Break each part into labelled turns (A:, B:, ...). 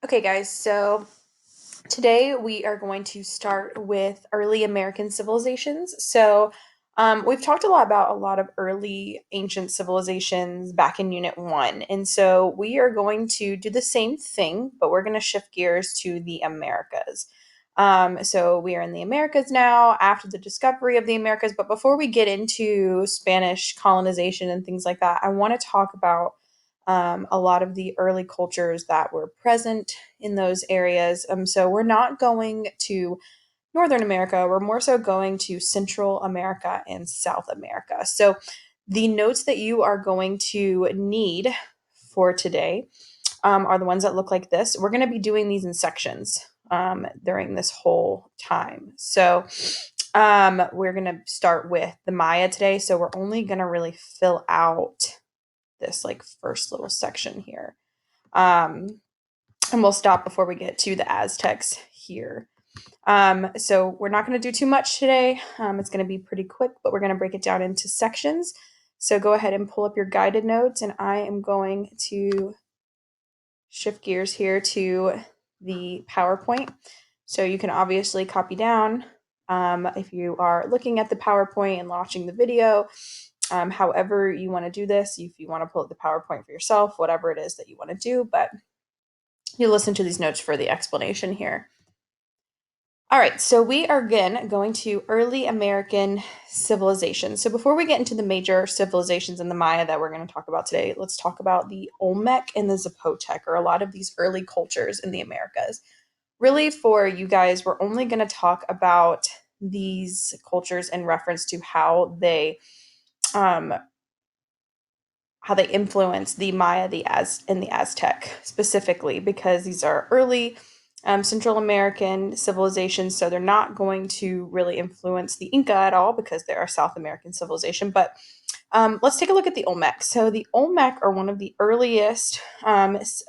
A: Okay, guys, so today we are going to start with early American civilizations. We've talked a lot about a lot of early ancient civilizations back in Unit 1. And so we are going to do the same thing, but we're going to shift gears to the Americas. So we are in the Americas now after the discovery of the Americas. But before we get into Spanish colonization and things like that, I want to talk about a lot of the early cultures that were present in those areas. So we're not going to Northern America, we're more so going to Central America and South America. So the notes that you are going to need for today are the ones that look like this. We're going to be doing these in sections during this whole time. We're going to start with the Maya today. So we're only going to really fill out this like first little section here. And we'll stop before we get to the Aztecs here. So we're not going to do too much today. It's going to be pretty quick, but we're going to break it down into sections. So go ahead and pull up your guided notes, and I am going to shift gears here to the PowerPoint. So you can obviously copy down if you are looking at the PowerPoint and watching the video. However you want to do this, if you want to pull up the PowerPoint for yourself, whatever it is that you want to do, but you listen to these notes for the explanation here. All right, so we are again going to early American civilization. So before we get into the major civilizations in the Maya that we're going to talk about today, let's talk about the Olmec and the Zapotec, or a lot of these early cultures in the Americas. Really, for you guys, we're only going to talk about these cultures in reference to how they influence the Maya, and the Aztec specifically, because these are early Central American civilizations, so they're not going to really influence the Inca at all because they're a South American civilization. But let's take a look at the Olmec. So the Olmec are one of the earliest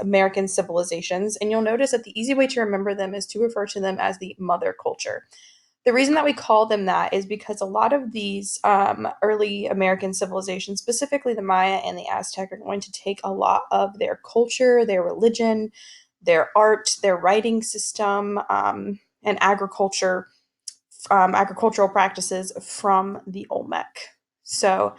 A: American civilizations, and you'll notice that the easy way to remember them is to refer to them as the mother culture. The reason that we call them that is because a lot of these early American civilizations, specifically the Maya and the Aztec, are going to take a lot of their culture, their religion, their art, their writing system, and agricultural practices from the Olmec. So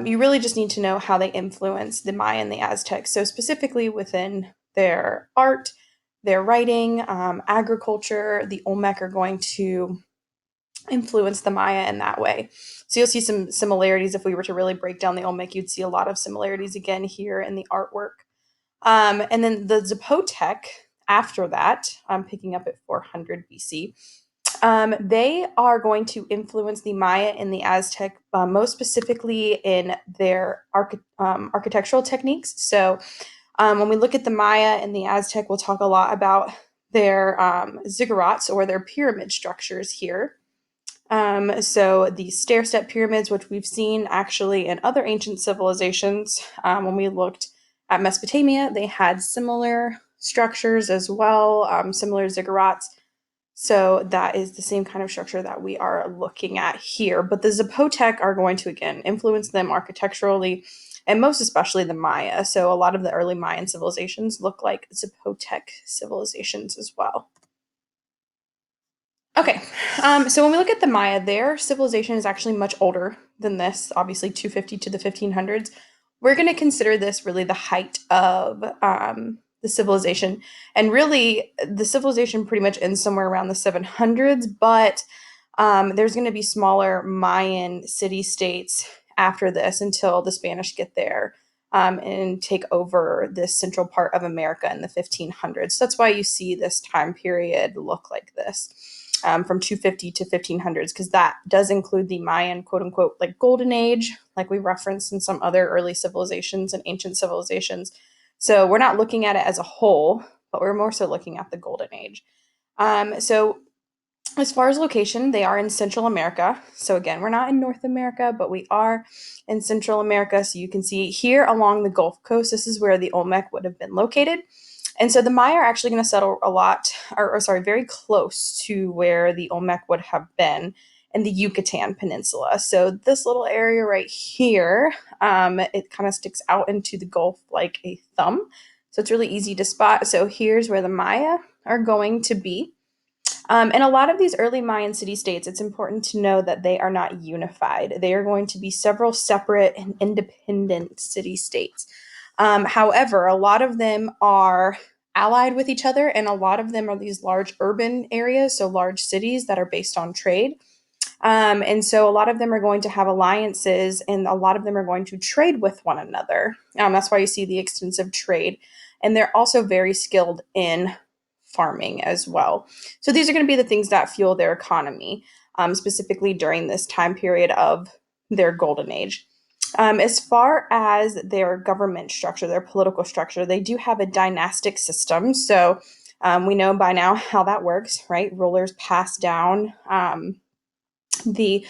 A: you really just need to know how they influence the Maya and the Aztecs. So specifically within their art, their writing, agriculture, the Olmec are going to influence the Maya in that way. So you'll see some similarities. If we were to really break down the Olmec, you'd see a lot of similarities again here in the artwork. And then the Zapotec, after that, I'm picking up at 400 BC. They are going to influence the Maya and the Aztec, most specifically in their architectural techniques. So when we look at the Maya and the Aztec, we'll talk a lot about their ziggurats, or their pyramid structures here. So the stair-step pyramids, which we've seen actually in other ancient civilizations, when we looked at Mesopotamia, they had similar structures as well, similar ziggurats. So that is the same kind of structure that we are looking at here. But the Zapotec are going to, again, influence them architecturally, and most especially the Maya. So a lot of the early Mayan civilizations look like Zapotec civilizations as well. Okay, so when we look at the Maya, their civilization is actually much older than this, obviously 250 to the 1500s. We're going to consider this really the height of the civilization. And really, the civilization pretty much ends somewhere around the 700s, but there's going to be smaller Mayan city states after this until the Spanish get there and take over this central part of America in the 1500s. So that's why you see this time period look like this. From 250 to 1500s, because that does include the Mayan, quote unquote, like golden age, like we referenced in some other early civilizations and ancient civilizations. So we're not looking at it as a whole, but we're more so looking at the golden age. So as far as location, they are in Central America. So again, we're not in North America, but we are in Central America. So you can see here along the Gulf Coast, this is where the Olmec would have been located. And so the Maya are actually going to settle a lot, very close to where the Olmec would have been in the Yucatan Peninsula. So this little area right here, it kind of sticks out into the Gulf like a thumb. So it's really easy to spot. So here's where the Maya are going to be. And a lot of these early Mayan city-states, it's important to know that they are not unified. They are going to be several separate and independent city-states. However, a lot of them are allied with each other, and a lot of them are these large urban areas, so large cities that are based on trade. And so a lot of them are going to have alliances, and a lot of them are going to trade with one another. That's why you see the extensive trade. And they're also very skilled in farming as well. So these are going to be the things that fuel their economy, specifically during this time period of their golden age. As far as their government structure, their political structure, they do have a dynastic system. So we know by now how that works, right? Rulers pass down the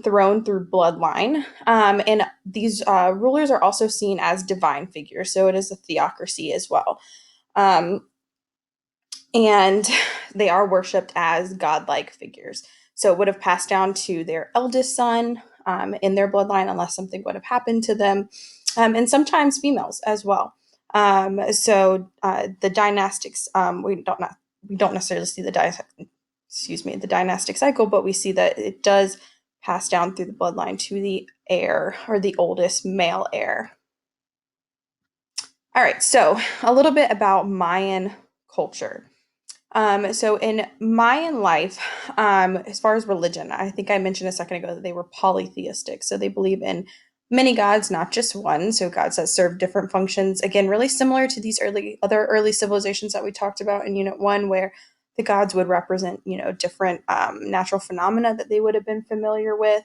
A: throne through bloodline. And these rulers are also seen as divine figures. So it is a theocracy as well. And they are worshipped as godlike figures. So it would have passed down to their eldest son in their bloodline, unless something would have happened to them, and sometimes females as well. So the dynastics, we don't necessarily see the the dynastic cycle, but we see that it does pass down through the bloodline to the heir, or the oldest male heir. All right, so a little bit about Mayan culture. So in Mayan life, as far as religion, I think I mentioned a second ago that they were polytheistic. So they believe in many gods, not just one. So gods that serve different functions. Again, really similar to these other early civilizations that we talked about in Unit 1, where the gods would represent, different natural phenomena that they would have been familiar with.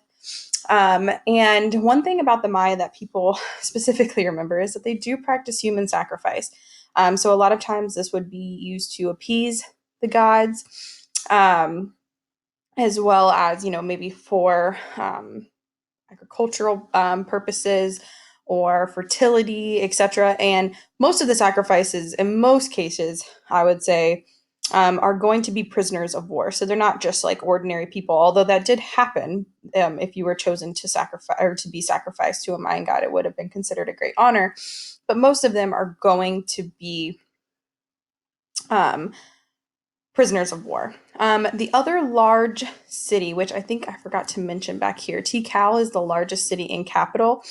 A: And one thing about the Maya that people specifically remember is that they do practice human sacrifice. So a lot of times this would be used to appease the gods, as well as, maybe for agricultural purposes or fertility, etc. And most of the sacrifices, in most cases, I would say, are going to be prisoners of war. So they're not just like ordinary people, although that did happen. If you were chosen to sacrifice or to be sacrificed to a Mayan god, it would have been considered a great honor. But most of them are going to be prisoners of war. The other large city, which I think I forgot to mention back here, Tikal is the largest city and capital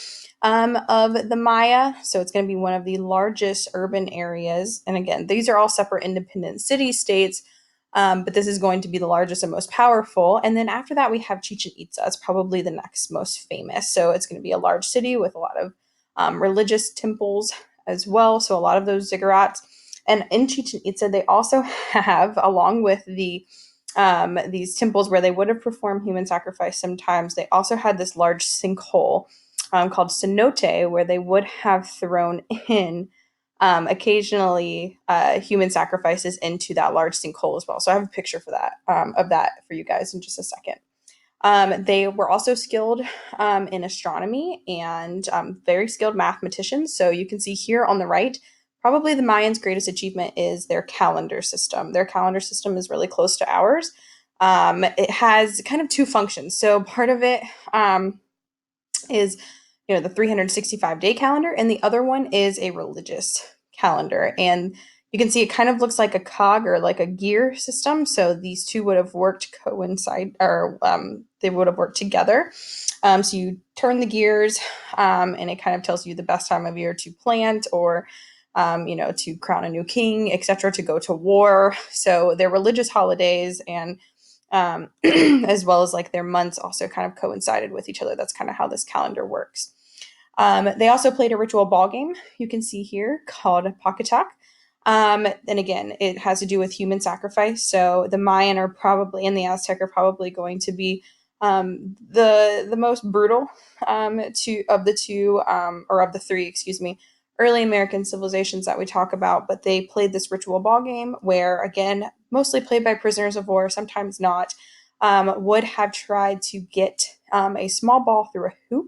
A: of the Maya. So it's going to be one of the largest urban areas. And again, these are all separate independent city states, but this is going to be the largest and most powerful. And then after that, we have Chichen Itza. It's probably the next most famous. So it's going to be a large city with a lot of religious temples as well. So a lot of those ziggurats. And in Chichen Itza, they also have, along with these temples where they would have performed human sacrifice sometimes, they also had this large sinkhole called cenote, where they would have thrown in occasionally human sacrifices into that large sinkhole as well. So I have a picture for that of that for you guys in just a second. They were also skilled in astronomy and very skilled mathematicians. So you can see here on the right, probably the Mayans' greatest achievement is their calendar system. Their calendar system is really close to ours. It has kind of two functions. So part of it is, the 365-day calendar, and the other one is a religious calendar. And you can see it kind of looks like a cog or like a gear system. So these two would have worked they would have worked together. So you turn the gears, and it kind of tells you the best time of year to plant, or to crown a new king, etc., to go to war. So their religious holidays and as well as like their months also kind of coincided with each other. That's kind of how this calendar works. They also played a ritual ball game, you can see here, called Pacatak. And again, it has to do with human sacrifice. So the Mayan are probably, and the Aztec are probably going to be the most brutal of the three, early American civilizations that we talk about. But they played this ritual ball game where, again, mostly played by prisoners of war, sometimes not, would have tried to get a small ball through a hoop.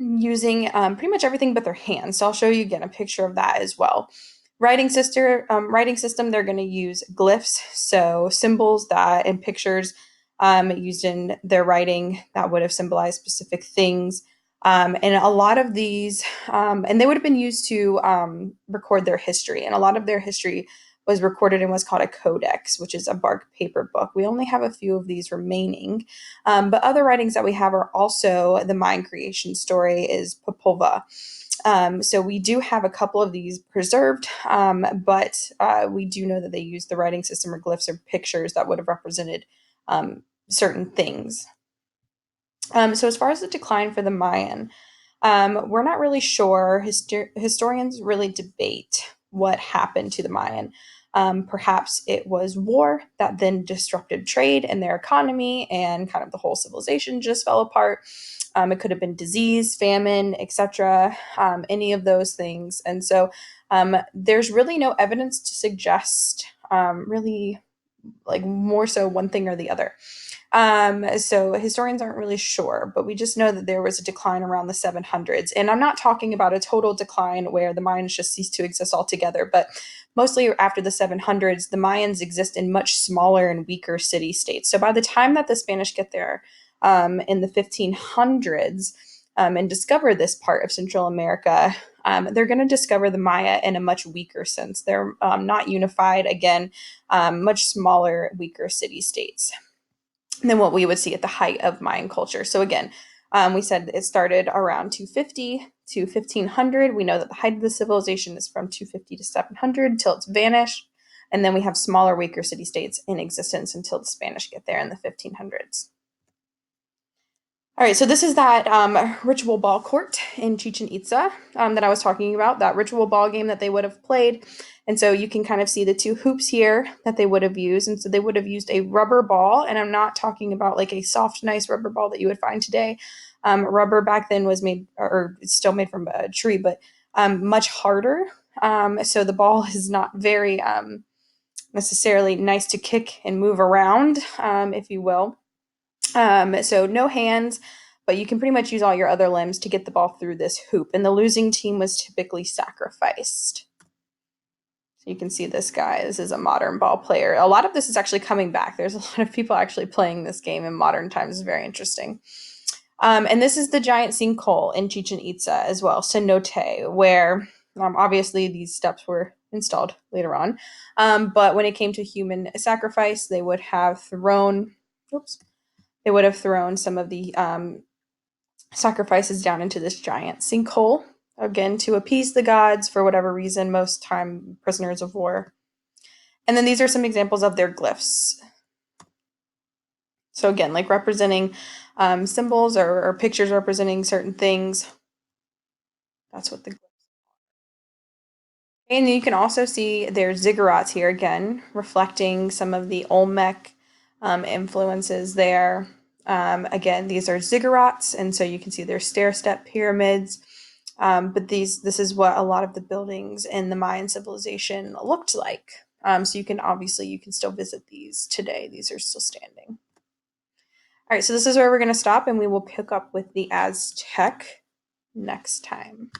A: Using pretty much everything but their hands. So I'll show you again a picture of that as well. Writing system, they're going to use glyphs, so symbols that and pictures used in their writing that would have symbolized specific things. And a lot of these, and they would have been used to record their history. And a lot of their history was recorded in what's called a codex, which is a bark paper book. We only have a few of these remaining. But other writings that we have are also the Mayan creation story is Popova. So we do have a couple of these preserved, but we do know that they used the writing system or glyphs or pictures that would have represented certain things. So as far as the decline for the Mayan, we're not really sure. Historians really debate what happened to the Mayan. Perhaps it was war that then disrupted trade and their economy, and kind of the whole civilization just fell apart. It could have been disease, famine, etc., any of those things. And so there's really no evidence to suggest really like more so one thing or the other. So historians aren't really sure, but we just know that there was a decline around the 700s. And I'm not talking about a total decline where the Mayans just ceased to exist altogether, but mostly after the 700s, the Mayans exist in much smaller and weaker city states. So by the time that the Spanish get there in the 1500s and discover this part of Central America, they're going to discover the Maya in a much weaker sense. They're not unified, again, much smaller, weaker city states than what we would see at the height of Mayan culture. So again, we said it started around 250 to 1500. We know that the height of the civilization is from 250 to 700 till it's vanished. And then we have smaller, weaker city states in existence until the Spanish get there in the 1500s. All right, so this is that ritual ball court in Chichen Itza that I was talking about, that ritual ball game that they would have played. And so you can kind of see the two hoops here that they would have used. And so they would have used a rubber ball. And I'm not talking about like a soft, nice rubber ball that you would find today. Rubber back then was made, or it's still made from a tree, but much harder. So the ball is not very necessarily nice to kick and move around, if you will. So no hands, but you can pretty much use all your other limbs to get the ball through this hoop. And the losing team was typically sacrificed. So you can see this guy. This is a modern ball player. A lot of this is actually coming back. There's a lot of people actually playing this game in modern times. It's very interesting. And this is the giant sinkhole in Chichen Itza as well, cenote, where obviously these steps were installed later on. But when it came to human sacrifice, they would have thrown, some of the sacrifices down into this giant sinkhole, again, to appease the gods for whatever reason, most time prisoners of war. And then these are some examples of their glyphs. So again, like representing symbols or pictures representing certain things. That's what the glyphs are. And you can also see their ziggurats here again, reflecting some of the Olmec influences there. Again, these are ziggurats, and so you can see they're stair-step pyramids. But this is what a lot of the buildings in the Mayan civilization looked like. So you can still visit these today. These are still standing. All right, so this is where we're going to stop, and we will pick up with the Aztec next time.